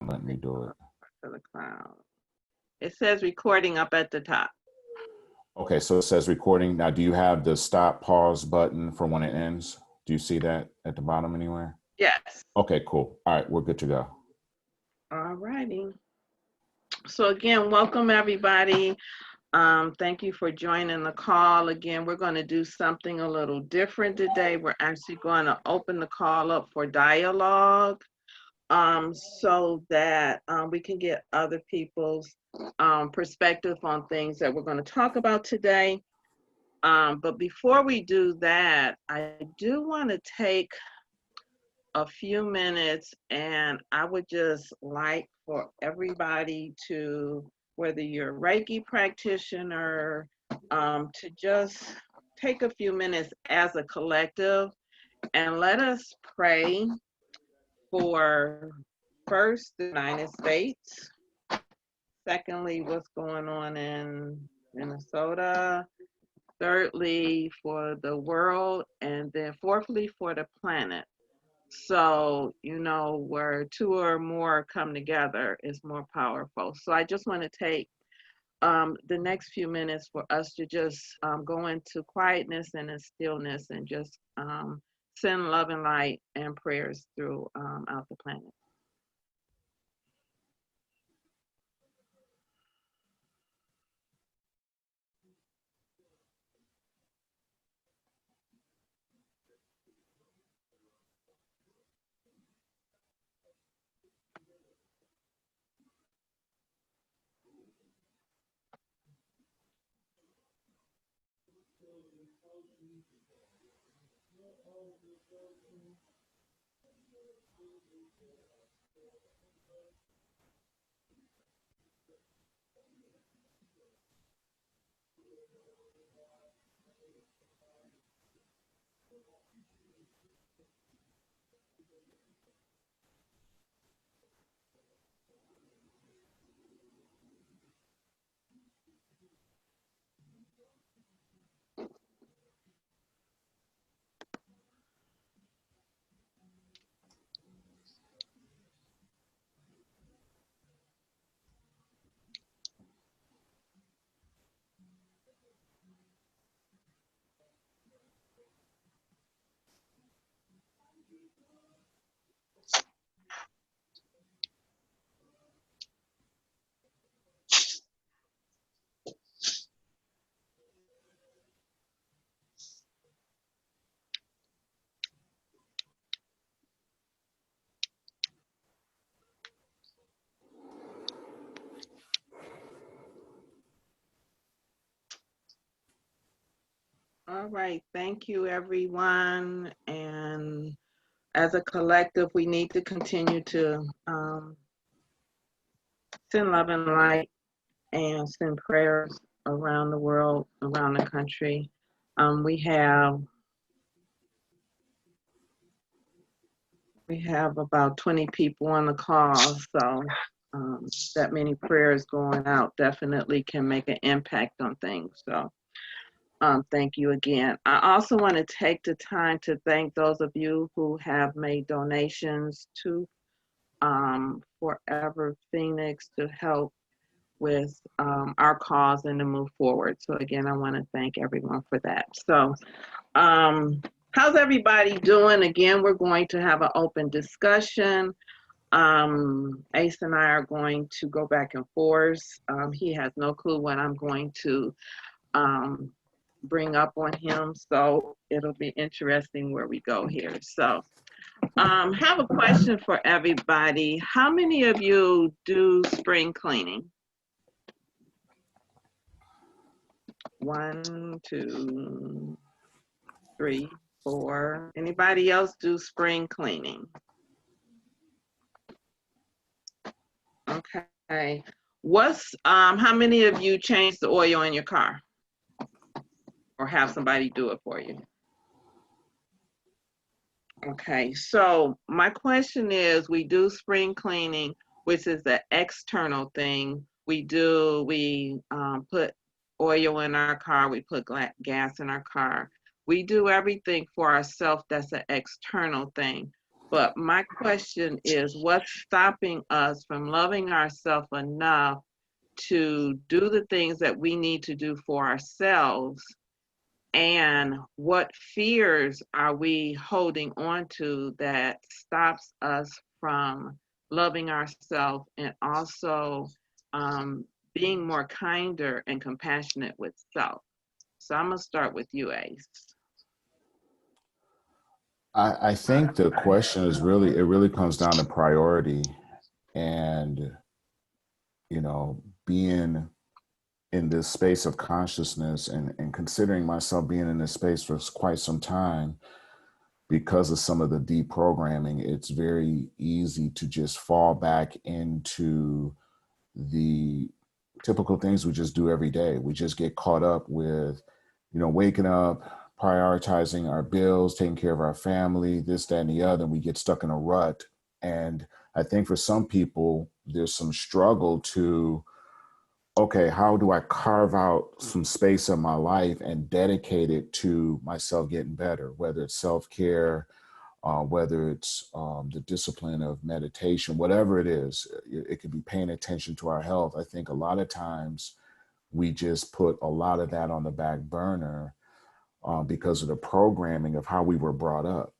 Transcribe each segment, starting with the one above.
letting me do it. To the cloud. It says recording up at the top. Okay, so it says recording. Now, do you have the stop pause button for when it ends? Do you see that at the bottom anywhere? Yes. Okay, cool. All right, we're good to go. All righty. So again, welcome everybody. Thank you for joining the call. Again, we're going to do something a little different today. We're actually going to open the call up for dialogue so that we can get other people's perspective on things that we're going to talk about today. But before we do that, I do want to take a few minutes, and I would just like for everybody to, whether you're a Reiki practitioner, to just take a few minutes as a collective and let us pray for first the United States, secondly what's going on in Minnesota, thirdly for the world, and then fourthly for the planet. So, you know, where two or more come together is more powerful. So I just want to take the next few minutes for us to just go into quietness and in stillness and just send love and light and prayers throughout the planet. All right, thank you everyone. And as a collective, we need to continue to send love and light and send prayers around the world, around the country. We have about 20 people on the call, so that many prayers going out definitely can make an impact on things. So thank you again. I also want to take the time to thank those of you who have made donations to Forever Phoenix to help with our cause and to move forward. So again, I want to thank everyone for that. So how's everybody doing? Again, we're going to have an open discussion. Ace and I are going to go back and forth. He has no clue what I'm going to bring up on him, so it'll be interesting where we go here. So have a question for everybody. How many of you do spring cleaning? 1, 2, 3, 4. Anybody else do spring cleaning? Okay. How many of you change the oil in your car? Or have somebody do it for you? Okay, so my question is, we do spring cleaning, which is the external thing. We put oil in our car, we put gas in our car. We do everything for ourselves that's an external thing. But my question is, what's stopping us from loving ourselves enough to do the things that we need to do for ourselves? And what fears are we holding on to that stops us from loving ourselves and also being more kinder and compassionate with self? So I'm going to start with you, Ace. I think the question is really, it really comes down to priority and, being in this space of consciousness and considering myself being in this space for quite some time because of some of the deprogramming. It's very easy to just fall back into the typical things we just do every day. We just get caught up with, waking up, prioritizing our bills, taking care of our family, this, that, and the other, and we get stuck in a rut. And I think for some people, there's some struggle to, okay, how do I carve out some space in my life and dedicate it to myself getting better, whether it's self-care, whether it's the discipline of meditation, whatever it is. It could be paying attention to our health. I think a lot of times we just put a lot of that on the back burner because of the programming of how we were brought up.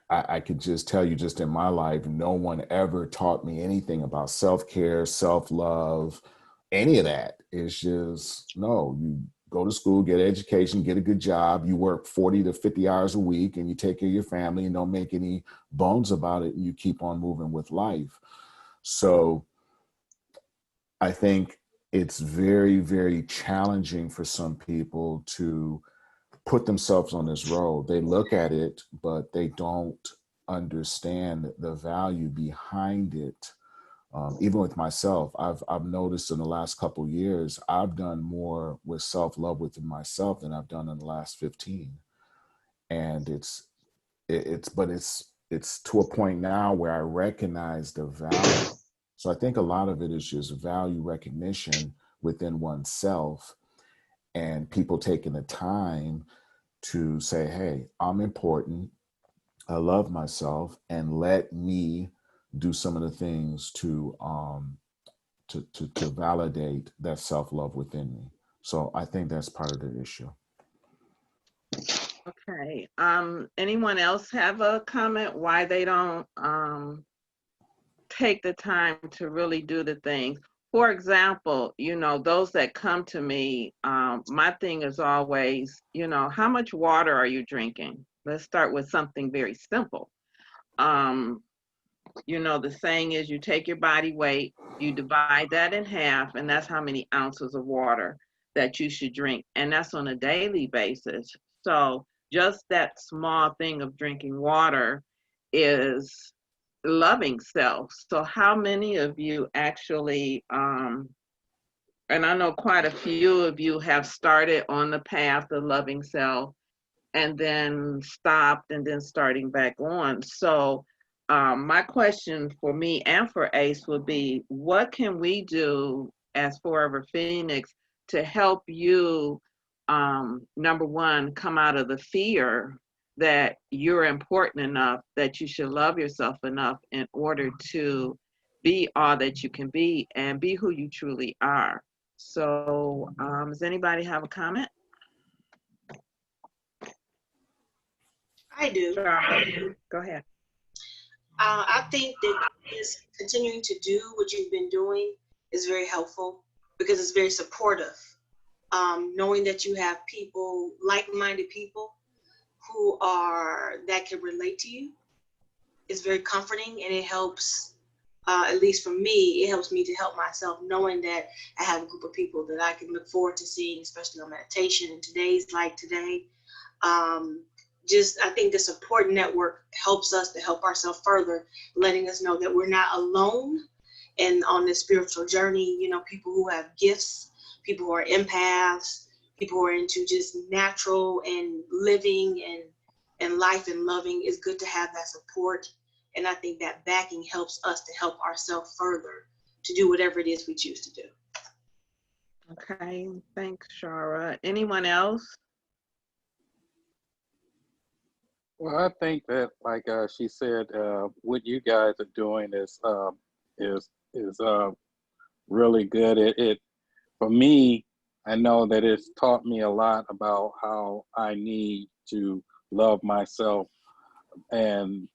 I could just tell you, just in my life, no one ever taught me anything about self-care, self-love, any of that. It's just, no, you go to school, get an education, get a good job, you work 40 to 50 hours a week, and you take care of your family and don't make any bones about it, and you keep on moving with life. So I think it's very, very challenging for some people to put themselves on this road. They look at it, but they don't understand the value behind it. Even with myself, I've noticed in the last couple of years, I've done more with self-love within myself than I've done in the last 15. And it's to a point now where I recognize the value. So I think a lot of it is just value recognition within oneself and people taking the time to say, hey, I'm important, I love myself, and let me do some of the things to validate that self-love within me. So I think that's part of the issue. Okay. Anyone else have a comment why they don't take the time to really do the things? For example, those that come to me, my thing is always, how much water are you drinking? Let's start with something very simple. The saying is you take your body weight, you divide that in half, and that's how many ounces of water that you should drink. And that's on a daily basis. So just that small thing of drinking water is loving self. So how many of you actually, and I know quite a few of you have started on the path of loving self and then stopped and then starting back on. So my question for me and for Ace would be, what can we do as Forever Phoenix to help you, number one, come out of the fear that you're important enough, that you should love yourself enough in order to be all that you can be and be who you truly are. So does anybody have a comment? I do. Go ahead. I think that just continuing to do what you've been doing is very helpful because it's very supportive. Knowing that you have people, like-minded people that can relate to you is very comforting, and it helps, at least for me, it helps me to help myself knowing that I have a group of people that I can look forward to seeing, especially on meditation and today's like today. I think the support network helps us to help ourselves further, letting us know that we're not alone and on this spiritual journey. People who have gifts, people who are empaths, people who are into just natural and living and life and loving. It's good to have that support. And I think that backing helps us to help ourselves further to do whatever it is we choose to do. Okay, thanks, Shara. Anyone else? Well, I think that, like she said, what you guys are doing is really good. It for me, I know that it's taught me a lot about how I need to love myself, and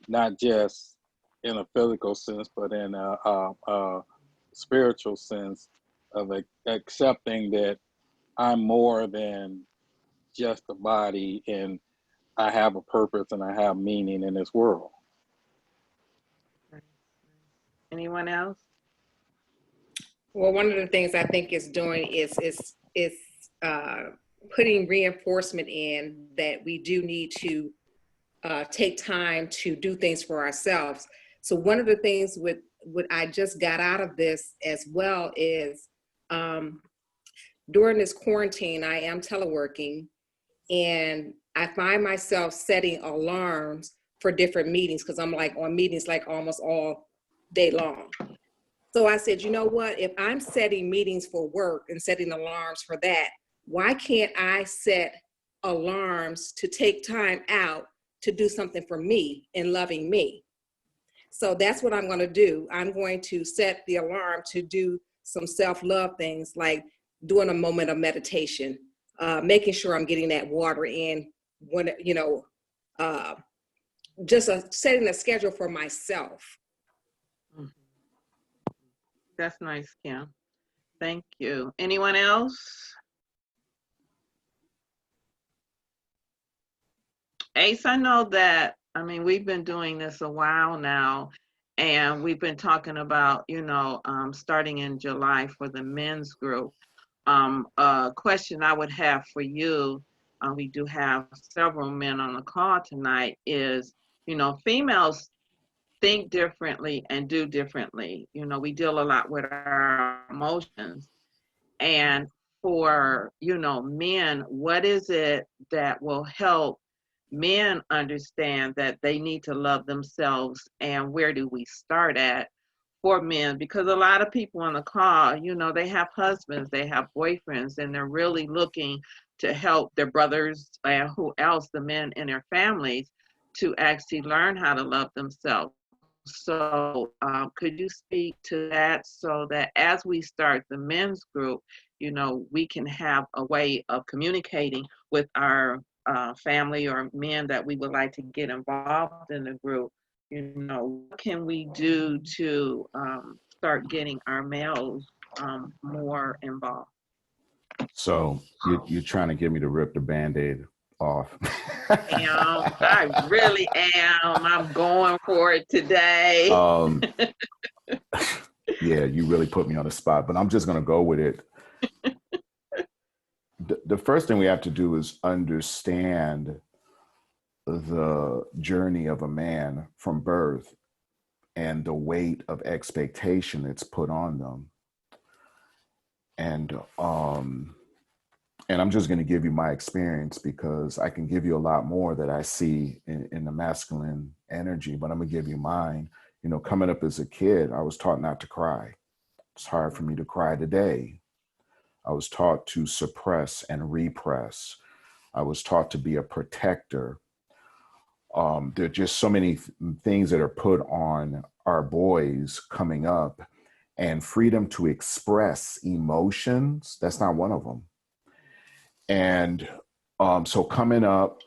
not just in a physical sense, but in a spiritual sense of accepting that I'm more than just a body, and I have a purpose and I have meaning in this world. Anyone else? Well, one of the things I think it's doing is putting reinforcement in that we do need to take time to do things for ourselves. So one of the things with what I just got out of this as well is during this quarantine, I am teleworking, and I find myself setting alarms for different meetings because I'm like on meetings like almost all day long. So I said, you know what, if I'm setting meetings for work and setting alarms for that, why can't I set alarms to take time out to do something for me and loving me? So that's what I'm going to do. I'm going to set the alarm to do some self-love things like doing a moment of meditation, making sure I'm getting that water in when, just setting a schedule for myself. That's nice, Kim. Thank you. Anyone else? Ace, I know that, we've been doing this a while now, and we've been talking about, starting in July for the men's group. A question I would have for you, we do have several men on the call tonight, is, females think differently and do differently. We deal a lot with our emotions. And for, men, what is it that will help men understand that they need to love themselves, and where do we start at for men? Because a lot of people on the call, they have husbands, they have boyfriends, and they're really looking to help their brothers and who else, the men in their families, to actually learn how to love themselves. So could you speak to that so that as we start the men's group, we can have a way of communicating with our family or men that we would like to get involved in the group? What can we do to start getting our males more involved? So you're trying to get me to rip the Band-Aid off. I really am. I'm going for it today. Yeah, you really put me on the spot, but I'm just going to go with it. The first thing we have to do is understand the journey of a man from birth and the weight of expectation that's put on them. And I'm just going to give you my experience because I can give you a lot more that I see in the masculine energy, but I'm going to give you mine. Coming up as a kid, I was taught not to cry. It's hard for me to cry today. I was taught to suppress and repress. I was taught to be a protector. There are just so many things that are put on our boys coming up, and freedom to express emotions, that's not one of them. And so coming up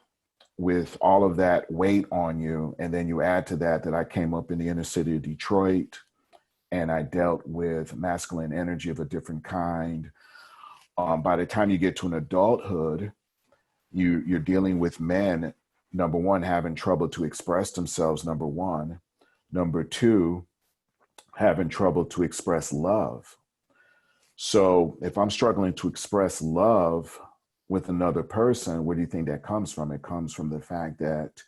with all of that weight on you, and then you add to that I came up in the inner city of Detroit, and I dealt with masculine energy of a different kind. By the time you get to an adulthood, you're dealing with men, number one, having trouble to express themselves, number one. Number two, having trouble to express love. So if I'm struggling to express love with another person, where do you think that comes from? It comes from the fact that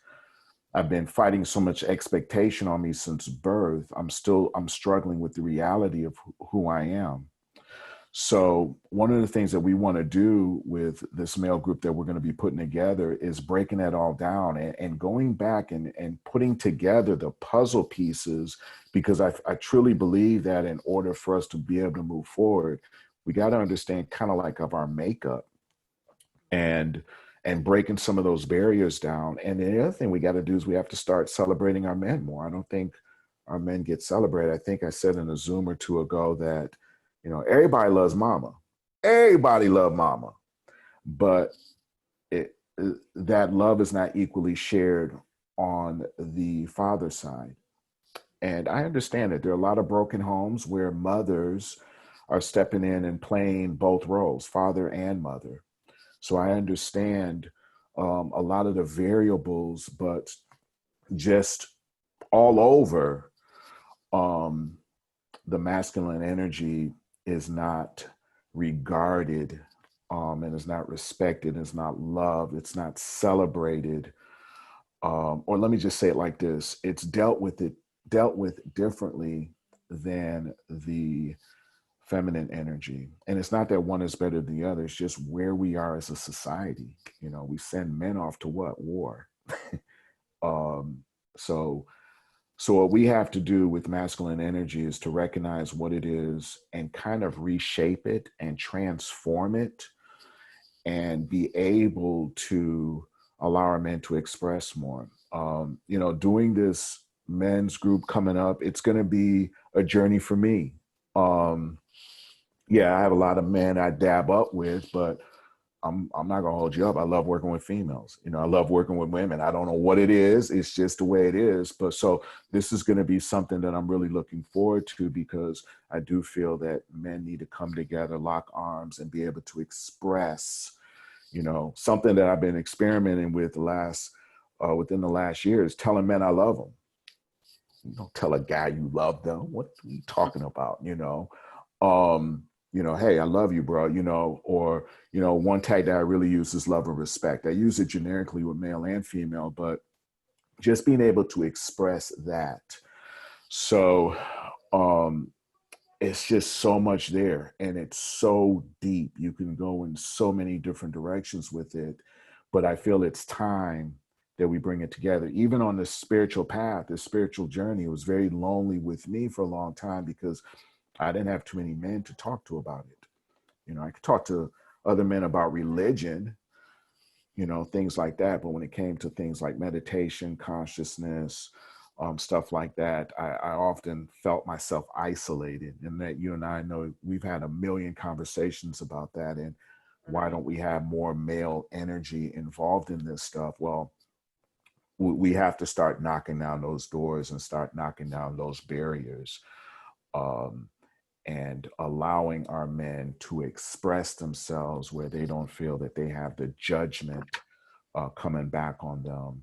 I've been fighting so much expectation on me since birth. I'm struggling with the reality of who I am. So one of the things that we want to do with this male group that we're going to be putting together is breaking that all down and going back and putting together the puzzle pieces, because I truly believe that in order for us to be able to move forward, we got to understand kind of like of our makeup and and breaking some of those barriers down. And the other thing we got to do is we have to start celebrating our men more. I don't think our men get celebrated. I think I said in a Zoom or two ago that, you know, everybody loves mama. Everybody loves mama. But that love is not equally shared on the father side. And I understand that there are a lot of broken homes where mothers are stepping in and playing both roles, father and mother. So I understand a lot of the variables, but just all over, the masculine energy is not regarded, and is not respected, is not loved, it's not celebrated. Or let me just say it like this: it's dealt with differently than the feminine energy. And it's not that one is better than the other, it's just where we are as a society. You know, we send men off to what? War. So what we have to do with masculine energy is to recognize what it is and kind of reshape it and transform it and be able to allow our men to express more. You know, doing this men's group coming up, it's going to be a journey for me. Yeah, I have a lot of men I dab up with, but I'm not gonna hold you up. I love working with females. You know, I love working with women. I don't know what it is. It's just the way it is. But so this is going to be something that I'm really looking forward to, because I do feel that men need to come together, lock arms, and be able to express, you know, something that I've been experimenting with within the last year is telling men I love them. You don't tell a guy you love them. What are you talking about? You know, hey, I love you, bro, you know, or, you know, one tag that I really use is love and respect. I use it generically with male and female, but just being able to express that. So it's just so much there, and it's so deep. You can go in so many different directions with it, but I feel it's time that we bring it together. Even on the spiritual path, the spiritual journey, it was very lonely with me for a long time because I didn't have too many men to talk to about it. You know, I could talk to other men about religion, you know, things like that. But when it came to things like meditation, consciousness, stuff like that, I often felt myself isolated. And that you and I know we've had a million conversations about that. And why don't we have more male energy involved in this stuff? Well, we have to start knocking down those doors and start knocking down those barriers. And allowing our men to express themselves where they don't feel that they have the judgment coming back on them,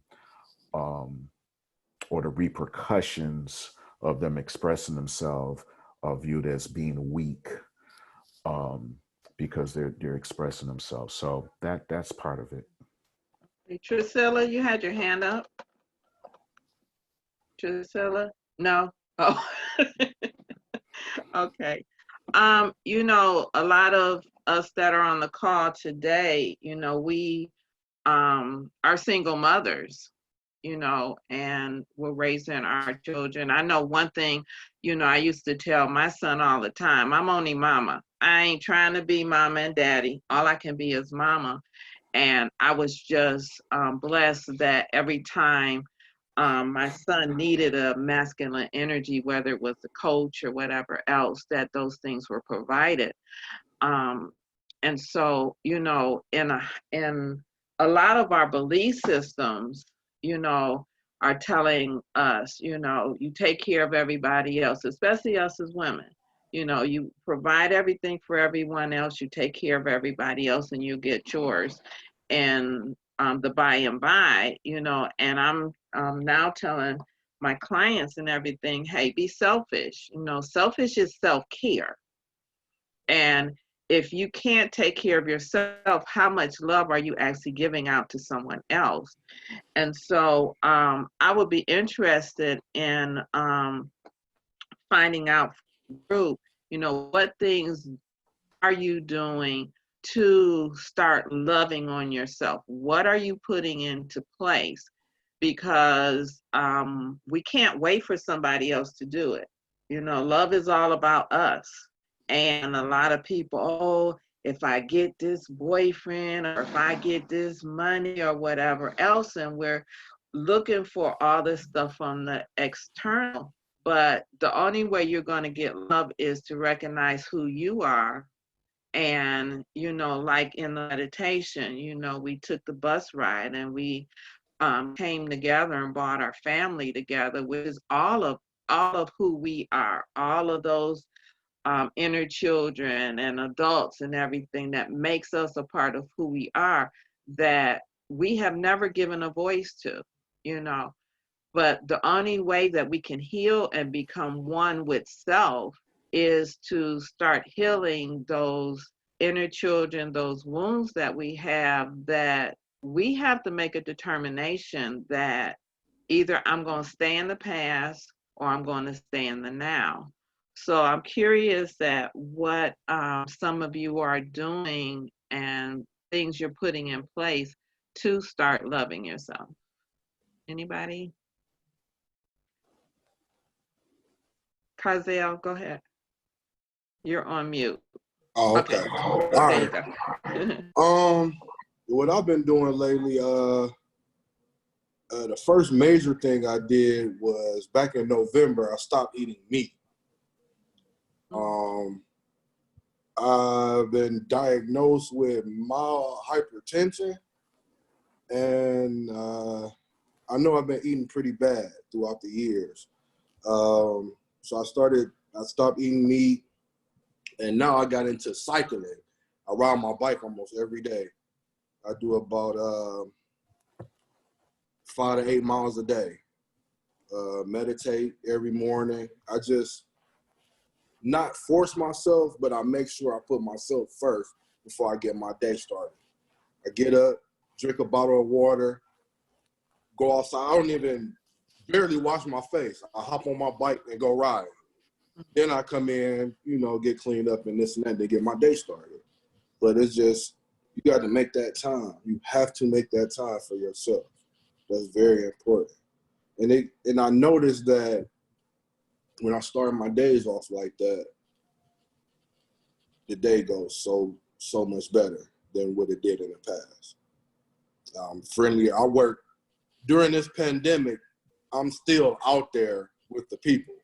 or the repercussions of them expressing themselves are viewed as being weak, because they're expressing themselves. So that's part of it. Hey, Trisilla, you had your hand up. Trisilla? No? Oh. Okay. You know, a lot of us that are on the call today, you know, we are single mothers, you know, and we're raising our children. I know one thing, you know, I used to tell my son all the time, I'm only mama. I ain't trying to be mama and daddy. All I can be is mama. And I was just blessed that every time my son needed a masculine energy, whether it was a coach or whatever else, that those things were provided. And so, you know, in a lot of our belief systems, you know, are telling us, you know, you take care of everybody else, especially us as women. You know, you provide everything for everyone else, you take care of everybody else, and you get yours. And the by and by, you know, and I'm now telling my clients and everything, hey, be selfish. You know, selfish is self-care. And if you can't take care of yourself, how much love are you actually giving out to someone else? And so I would be interested in finding out from the group, you know, what things are you doing to start loving on yourself? What are you putting into place? Because we can't wait for somebody else to do it. You know, love is all about us. And a lot of people, oh, if I get this boyfriend or if I get this money or whatever else, and we're looking for all this stuff from the external. But the only way you're going to get love is to recognize who you are. And, you know, like in the meditation, you know, we took the bus ride and we came together and brought our family together, which is all of who we are, all of those inner children and adults and everything that makes us a part of who we are, that we have never given a voice to, you know. But the only way that we can heal and become one with self is to start healing those inner children, those wounds that we have, that we have to make a determination that either I'm going to stay in the past or I'm going to stay in the now. So I'm curious at what some of you are doing and things you're putting in place to start loving yourself. Anybody? Kazel, go ahead. You're on mute. Oh, okay. All There right. you go. What I've been doing lately, the first major thing I did was back in November, I stopped eating meat. I've been diagnosed with mild hypertension, and I know I've been eating pretty bad throughout the years. So I stopped eating meat, and now I got into cycling. I ride my bike almost every day. I do about 5 to 8 miles a day. Meditate every morning. I just not force myself, but I make sure I put myself first before I get my day started. I get up, drink a bottle of water, go outside. I don't even barely wash my face. I hop on my bike and go ride. Then I come in, you know, get cleaned up and this and that to get my day started. But it's just, you got to make that time. You have to make that time for yourself. That's very important. And I noticed that when I start my days off like that, the day goes so much better than what it did in the past. Friendly. I work during this pandemic. I'm still out there with the people,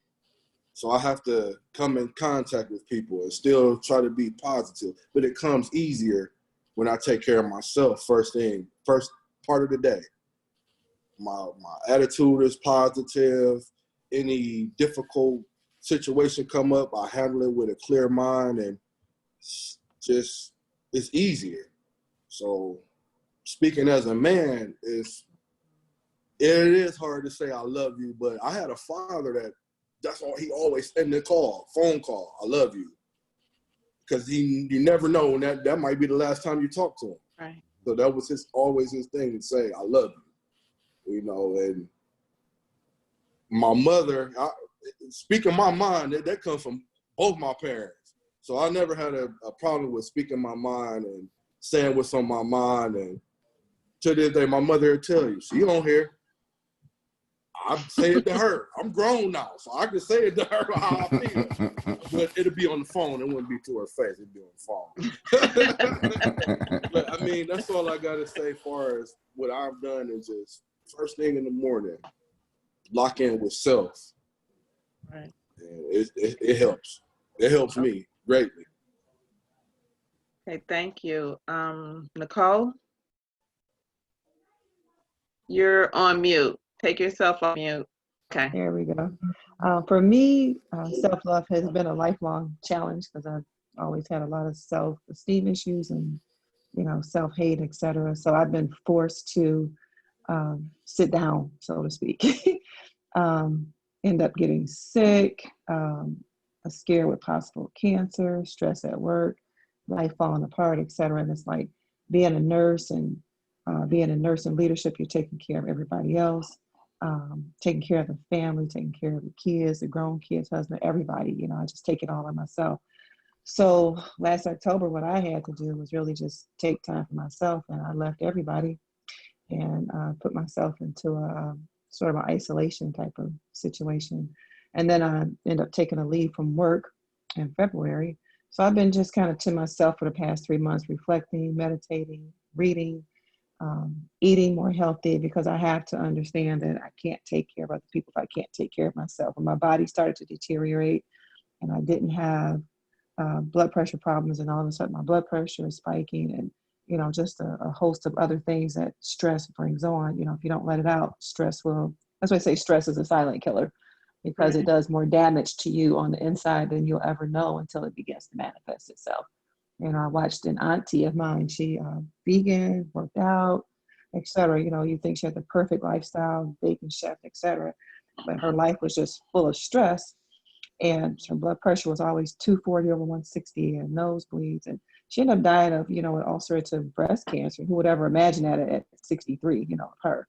so I have to come in contact with people and still try to be positive. But it comes easier when I take care of myself first part of the day. My attitude is positive. Any difficult situation come up, I handle it with a clear mind, and it's easier. So speaking as a man, it is hard to say I love you, but I had a father that's all he always sent the phone call, I love you. Because you never know when that might be the last time you talk to him. Right. So that was always his thing to say, I love you. You know, and my mother, speaking my mind, that comes from both my parents. So I never had a problem with speaking my mind and saying what's on my mind. And to this day, my mother will tell you, she don't hear. I say it to her. I'm grown now, so I can say it to her how I feel. But it'll be on the phone. It wouldn't be to her face. It'd be on the phone. But I mean, that's all I got to say as far as what I've done is just first thing in the morning, lock in with self. Right. And it helps. It helps me greatly. Okay, thank you. Nicole, you're on mute. Take yourself off mute. Okay. There we go. For me, self-love has been a lifelong challenge because I've always had a lot of self-esteem issues and, you know, self-hate, etc. So I've been forced to sit down, so to speak. End up getting sick, scared with possible cancer, stress at work, life falling apart, etc. And it's like being a nurse and being a nurse in leadership, you're taking care of everybody else. Taking care of the family, taking care of the kids, the grown kids, husband, everybody, you know, I just take it all on myself. So last October, what I had to do was really just take time for myself, and I left everybody and put myself into a sort of an isolation type of situation. And then I ended up taking a leave from work in February So I've been just kind of to myself for the past 3 months, reflecting, meditating, reading, eating more healthy, because I have to understand that I can't take care of other people if I can't take care of myself. When my body started to deteriorate and I didn't have blood pressure problems, and all of a sudden my blood pressure is spiking, and just a host of other things that stress brings on. If you don't let it out, stress will. That's why I say stress is a silent killer, because it does more damage to you on the inside than you'll ever know until it begins to manifest itself. I watched an auntie of mine. She vegan, worked out, etc. You think she had the perfect lifestyle, baking chef, etc. But her life was just full of stress, and her blood pressure was always 240 over 160, and nosebleeds, and she ended up dying of ulcerative breast cancer. Who would ever imagine that at 63? Her.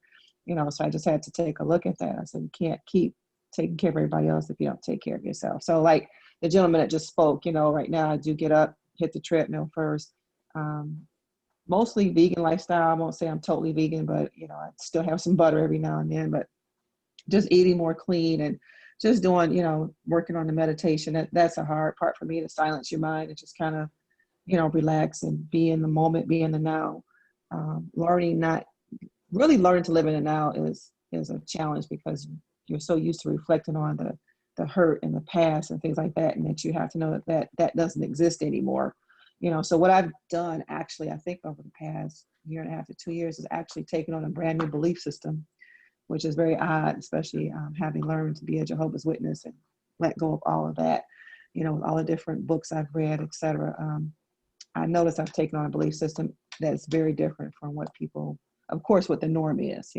So I just had to take a look at that. I said, you can't keep taking care of everybody else if you don't take care of yourself. So like the gentleman that just spoke, right now I do get up, hit the treadmill first. Mostly vegan lifestyle. I won't say I'm totally vegan, but I still have some butter every now and then. But just eating more clean and just doing, working on the meditation. That's a hard part for me, to silence your mind and just kind of, relax and be in the moment, be in the now. Learning to live in the now is a challenge, because you're so used to reflecting on the hurt and the past and things like that, and that you have to know that doesn't exist anymore. So what I've done, actually, I think over the past year and a half to 2 years, is actually taken on a brand new belief system, which is very odd, especially having learned to be a Jehovah's Witness and let go of all of that, with all the different books I've read, etc. I notice I've taken on a belief system that's very different from what people, of course, what the norm is,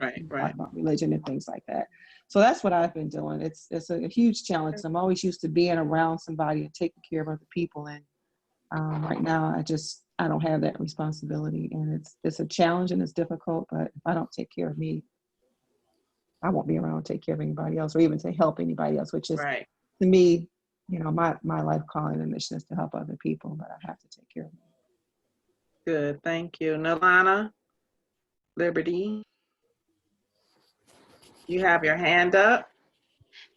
Right. about religion and things like that. So that's what I've been doing. It's a huge challenge. I'm always used to being around somebody and taking care of other people. And right now, I don't have that responsibility. And it's a challenge and it's difficult, but if I don't take care of me, I won't be around to take care of anybody else, or even to help anybody else, which is, to me, my life calling and mission is to help other people, but I have to take care of me. Good. Thank you. Nolana, Liberty, you have your hand up.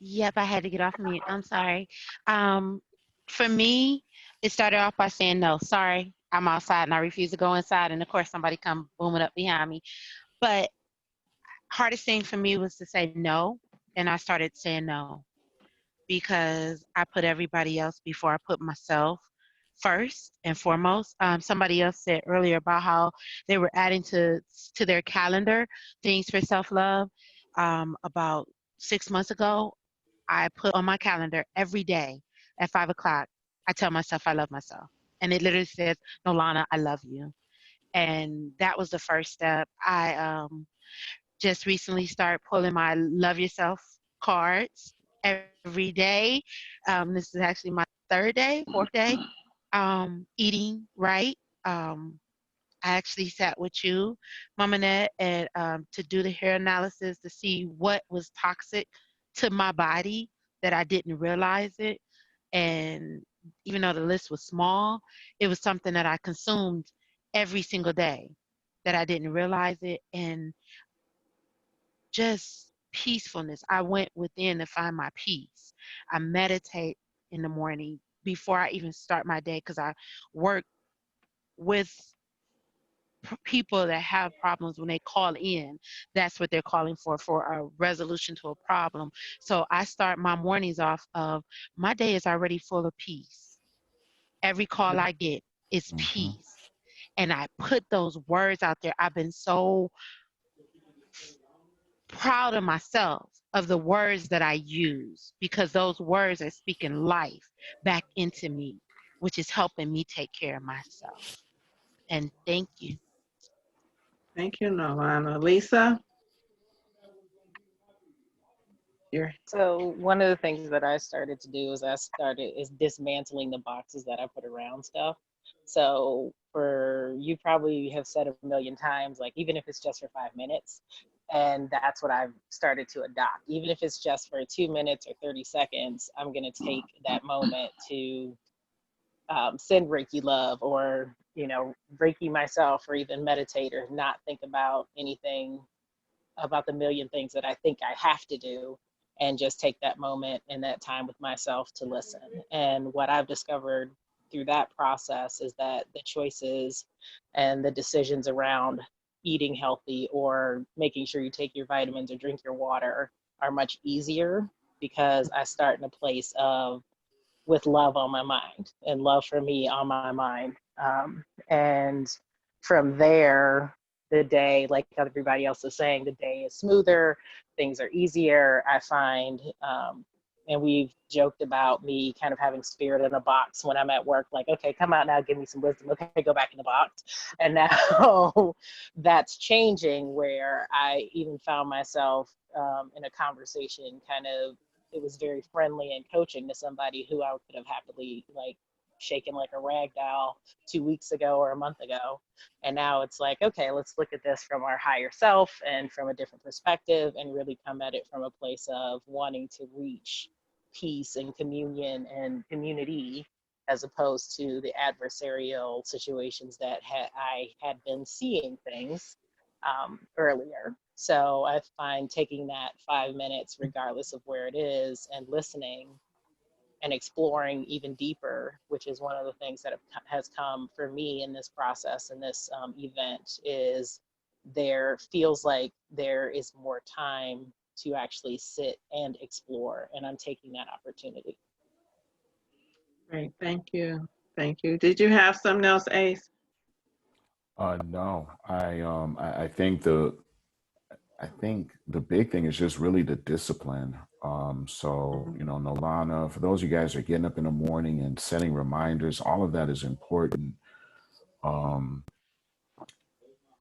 Yep, I had to get off mute. I'm sorry. For me, it started off by saying no. Sorry, I'm outside and I refuse to go inside. And of course, somebody come booming up behind me. But hardest thing for me was to say no, and I started saying no because I put everybody else before I put myself first and foremost. Somebody else said earlier about how they were adding to their calendar things for self-love. About 6 months ago, I put on my calendar every day at 5 o'clock, I tell myself I love myself. And it literally says, Nolana, I love you. And that was the first step. I just recently started pulling my love yourself cards every day. This is actually my fourth day, eating right. I actually sat with you, Mama Annette, and to do the hair analysis to see what was toxic to my body that I didn't realize it. And even though the list was small, it was something that I consumed every single day that I didn't realize it. And just peacefulness. I went within to find my peace. I meditate in the morning before I even start my day, because I work with people that have problems. When they call in, that's what they're calling for a resolution to a problem. So I start my mornings off of, my day is already full of peace. Every call I get is Mm-hmm. peace. And I put those words out there. I've been so proud of myself, of the words that I use, because those words are speaking life back into me, which is helping me take care of myself. And thank you. Thank you, Nolana. Lisa, you're So one of the things that I started to do is dismantling the boxes that I put around stuff. So for you probably have said a million times, like even if it's just for 5 minutes, and that's what I've started to adopt. Even if it's just for 2 minutes or 30 seconds, I'm gonna take that moment to send Reiki love, or Reiki myself, or even meditate, or not think about anything about the million things that I think I have to do, and just take that moment and that time with myself to listen. And what I've discovered through that process is that the choices and the decisions around eating healthy or making sure you take your vitamins or drink your water are much easier because I start in a place of with love on my mind and love for me on my mind. And from there, the day, like everybody else is saying, the day is smoother, things are easier, I find. And we've joked about me kind of having spirit in a box when I'm at work, like, okay, come out now, give me some wisdom. Okay, go back in the box. And now that's changing where I even found myself in a conversation kind of, it was very friendly and coaching to somebody who I could have happily like shaken like a rag doll 2 weeks ago or a month ago. And now it's like, okay, let's look at this from our higher self and from a different perspective and really come at it from a place of wanting to reach peace and communion and community as opposed to the adversarial situations that I had been seeing things earlier. So I find taking that 5 minutes, regardless of where it is, and listening and exploring even deeper, which is one of the things that has come for me in this process and this event, is there feels like there is more time to actually sit and explore, and I'm taking that opportunity. Great, thank you. Thank you. Did you have something else, Ace? No, I think the big thing is just really the discipline. So, you know, Nolana, for those of you guys who are getting up in the morning and setting reminders, all of that is important. You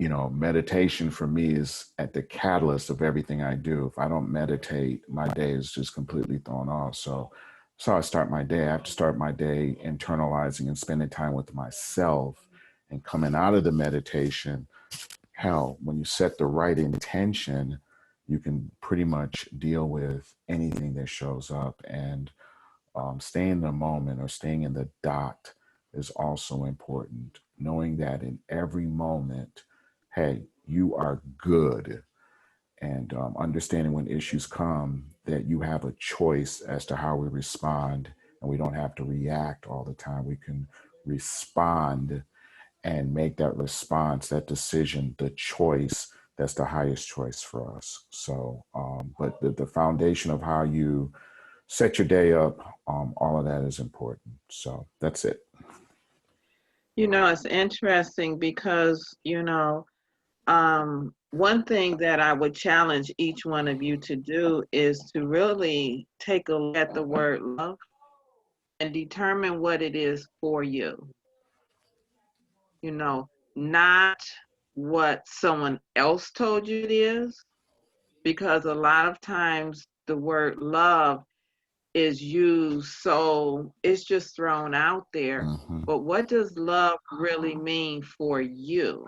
know, meditation for me is at the catalyst of everything I do. If I don't meditate, my day is just completely thrown off. So I start my day. I have to start my day internalizing and spending time with myself and coming out of the meditation. Hell, when you set the right intention, you can pretty much deal with anything that shows up. And staying in the moment or staying in the dot is also important. Knowing that in every moment, hey, you are good. And understanding when issues come that you have a choice as to how we respond, and we don't have to react all the time. We can respond and make that response, that decision, the choice that's the highest choice for us. So, but the foundation of how you set your day up, all of that is important. So that's it. You know, it's interesting because, you know, one thing that I would challenge each one of you to do is to really take a look at the word love and determine what it is for you. You know, not what someone else told you it is, because a lot of times the word love is used so it's just thrown out there. Mm-hmm. But what does love really mean for you?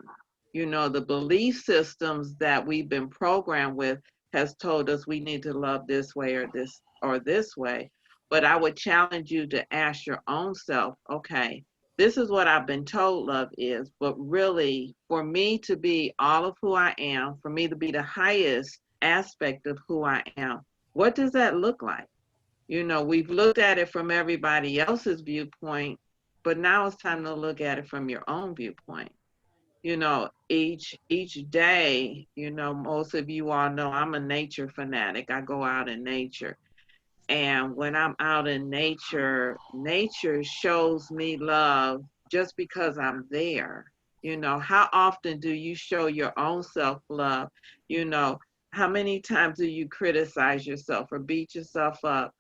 You know, the belief systems that we've been programmed with has told us we need to love this way or this way. But I would challenge you to ask your own self, okay, this is what I've been told love is, but really for me to be all of who I am, for me to be the highest aspect of who I am, what does that look like? You know, we've looked at it from everybody else's viewpoint, but now it's time to look at it from your own viewpoint. You know, each day, you know, most of you all know I'm a nature fanatic. I go out in nature. And when I'm out in nature, nature shows me love just because I'm there. You know, how often do you show your own self love? You know, how many times do you criticize yourself or beat yourself up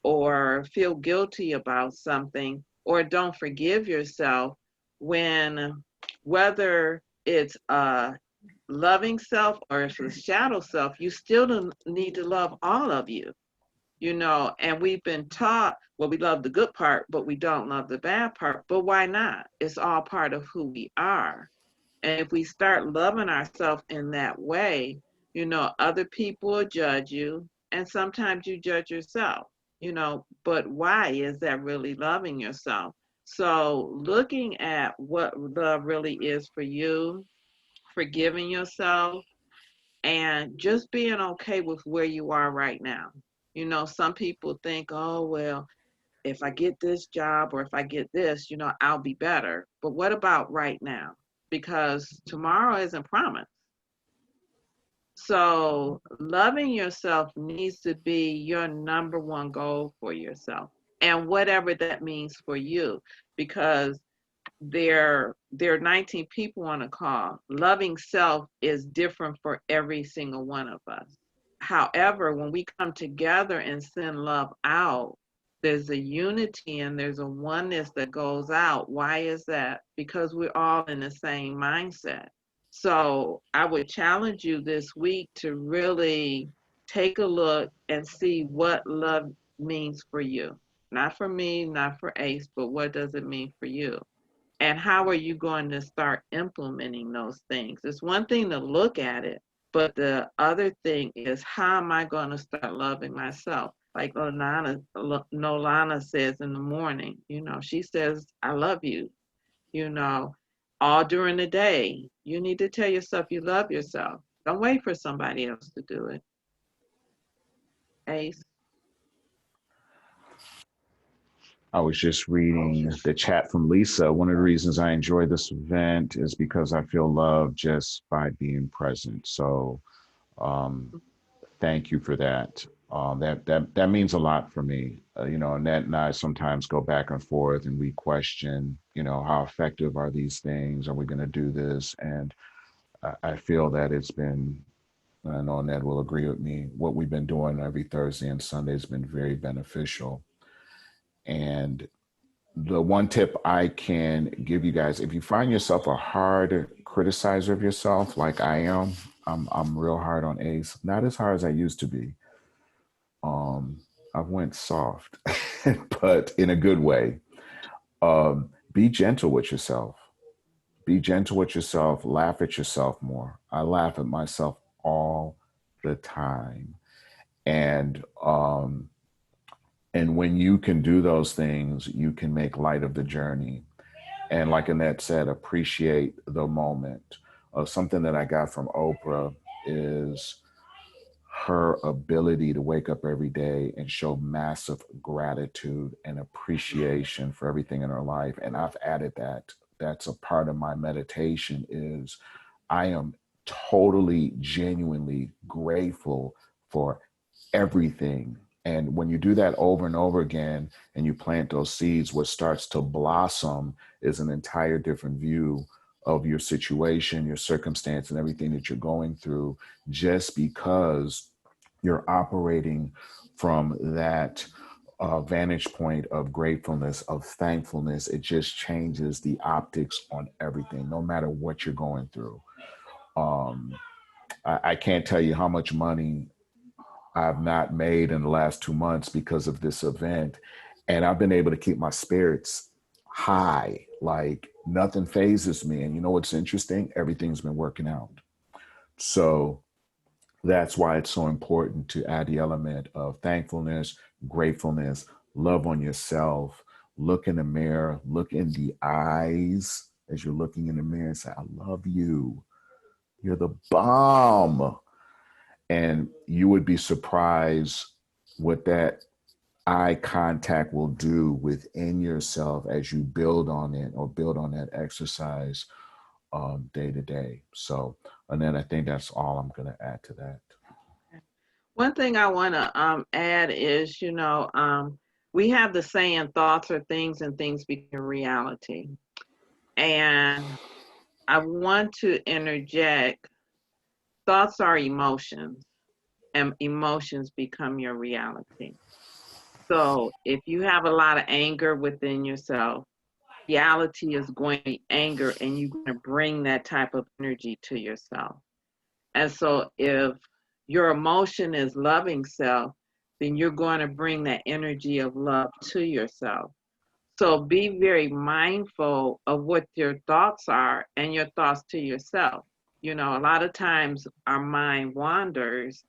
or feel guilty about something or don't forgive yourself when, whether it's a loving self or it's a shadow self, you still need to love all of you, you know? And we've been taught, well, we love the good part, but we don't love the bad part. But why not? It's all part of who we are. And if we start loving ourselves in that way, you know, other people will judge you, and sometimes you judge yourself, you know, but why is that really loving yourself? So looking at what love really is for you, forgiving yourself, and just being okay with where you are right now. You know, some people think, oh, well, if I get this job or if I get this, you know, I'll be better. But what about right now? Because tomorrow isn't promised. So loving yourself needs to be your number one goal for yourself, and whatever that means for you, because there are 19 people on a call. Loving self is different for every single one of us. However, when we come together and send love out, there's a unity and there's a oneness that goes out. Why is that? Because we're all in the same mindset. So I would challenge you this week to really take a look and see what love means for you. Not for me, not for Ace, but what does it mean for you? And how are you going to start implementing those things? It's one thing to look at it, but the other thing is, how am I going to start loving myself? Like Nolana says in the morning, you know, she says, I love you, you know, all during the day. You need to tell yourself you love yourself. Don't wait for somebody else to do it. Ace. I was just reading the chat from Lisa. One of the reasons I enjoy this event is because I feel love just by being present. So thank you for that. That means a lot for me. You know, Annette and I sometimes go back and forth and we question, you know, how effective are these things? Are we going to do this? And I feel that it's been, I know Annette will agree with me, what we've been doing every Thursday and Sunday has been very beneficial. And the one tip I can give you guys, if you find yourself a hard criticizer of yourself, like I am, I'm real hard on Ace, not as hard as I used to be. I went soft, but in a good way. Be gentle with yourself. Be gentle with yourself. Laugh at yourself more. I laugh at myself all the time. And when you can do those things, you can make light of the journey. And like Annette said, appreciate the moment. Something that I got from Oprah is her ability to wake up every day and show massive gratitude and appreciation for everything in her life. And I've added that. That's a part of my meditation is I am totally, genuinely grateful for everything. And when you do that over and over again and you plant those seeds, what starts to blossom is an entire different view of your situation, your circumstance, and everything that you're going through, just because you're operating from that vantage point of gratefulness, of thankfulness. It just changes the optics on everything, no matter what you're going through. I can't tell you how much money I've not made in the last 2 months because of this event. And I've been able to keep my spirits high, like nothing phases me. And you know what's interesting? Everything's been working out. So that's why it's so important to add the element of thankfulness, gratefulness, love on yourself, look in the mirror, look in the eyes as you're looking in the mirror and say, I love you. You're the bomb. And you would be surprised what that eye contact will do within yourself as you build on it or build on that exercise day to day. So, and then I think that's all I'm going to add to that. One thing I want to add is, you know, we have the saying, thoughts are things and things become reality. And I want to interject, thoughts are emotions and emotions become your reality. So if you have a lot of anger within yourself, reality is going to be anger and you're going to bring that type of energy to yourself. And so if your emotion is loving self, then you're going to bring that energy of love to yourself. So be very mindful of what your thoughts are and your thoughts to yourself. You know, a lot of times our mind wanders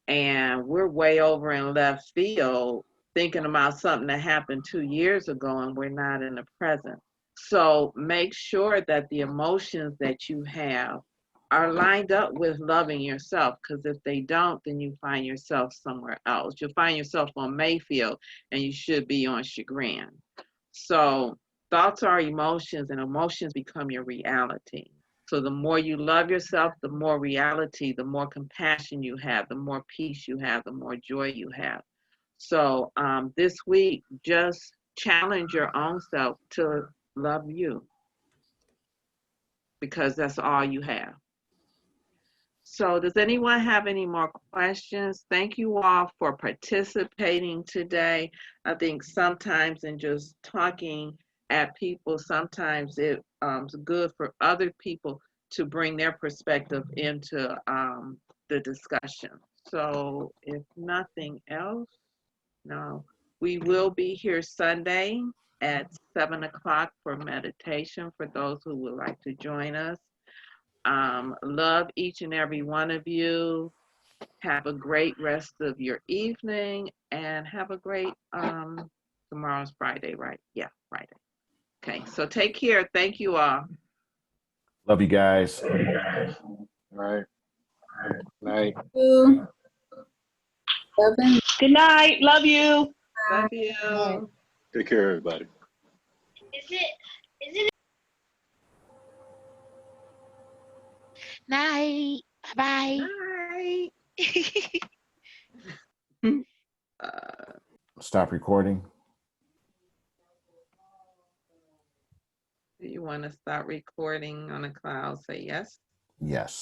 and we're way over in left field thinking about something that happened 2 years ago and we're not in the present. So make sure that the emotions that you have are lined up with loving yourself, because if they don't, then you find yourself somewhere else. You'll find yourself on Mayfield and you should be on Chagrin. So thoughts are emotions, and emotions become your reality. So the more you love yourself, the more reality, the more compassion you have, the more peace you have, the more joy you have. So this week, just challenge your own self to love you, because that's all you have. So does anyone have any more questions? Thank you all for participating today. I think sometimes in just talking at people, sometimes it's good for other people to bring their perspective into the discussion. So if nothing else, no, we will be here Sunday at 7 o'clock for meditation for those who would like to join us. Love each and every one of you. Have a great rest of your evening, and have a great, tomorrow's Friday, right? Yeah, Friday. Okay, so take care. Thank you all. Love you guys. All right. Night. Good night. Love you. Love you. Take care, everybody. Night. Bye. Bye. Stop recording. Do you want to start recording on a cloud? Say yes. Yes.